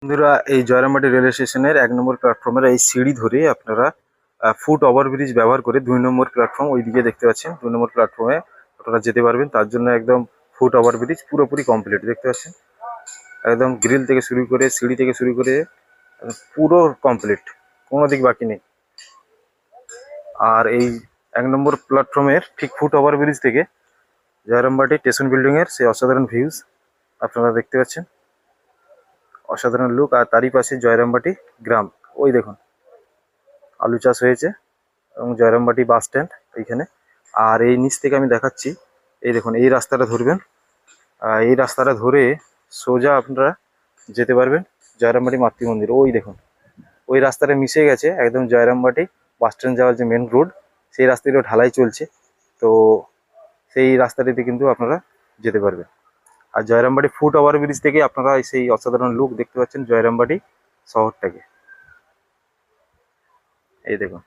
বন্ধুরা, এই জয়রামবাটি রেলওয়ে স্টেশনের ১ নম্বর প্ল্যাটফর্মের এই সিঁড়ি ধরে আপনারা ফুট ওভারব্রিজ ব্যবহার করে ২ নম্বর প্ল্যাটফর্ম ওইদিকে দেখতে পাচ্ছেন। ২ নম্বর প্ল্যাটফর্মে আপনারা যেতে পারবেন। তার জন্য একদম ফুট ওভারব্রিজ পুরোপুরি কমপ্লিট দেখতে পাচ্ছেন। একদম গ্রিল থেকে শুরু করে সিঁড়ি থেকে শুরু করে পুরো কমপ্লিট, কোনো দিক বাকি নেই। আর এই ১ নম্বর প্ল্যাটফর্মের ঠিক ফুট ওভারব্রিজ থেকে জয়রামবাটি স্টেশন বিল্ডিংয়ের সেই অসাধারণ ভিউজ আপনারা দেখতে পাচ্ছেন। অসাধারণ লুক। আর তারই পাশে জয়রামবাটি গ্রাম, ওই দেখুন আলু চাষ হয়েছে এবং জয়রামবাটি বাস স্ট্যান্ড এইখানে। আর এই নিচ থেকে আমি দেখাচ্ছি, এই দেখুন এই রাস্তাটা ধরবেন, এই রাস্তাটা ধরে সোজা আপনারা যেতে পারবেন জয়রামবাটি মাতৃ মন্দির। ওই দেখুন ওই রাস্তাটা মিশে গেছে একদম জয়রামবাটি বাস স্ট্যান্ড যাওয়ার যে মেন রোড, সেই রাস্তাটিও ঢালাই চলছে। তো সেই রাস্তাটিতে কিন্তু আপনারা যেতে পারবেন। আর জয়রামবাটি ফুট ওভারব্রিজ থেকে আপনারা সেই অসাধারণ লুক দেখতে পাচ্ছেন জয়রামবাটি শহরটাকে। এই দেখুন।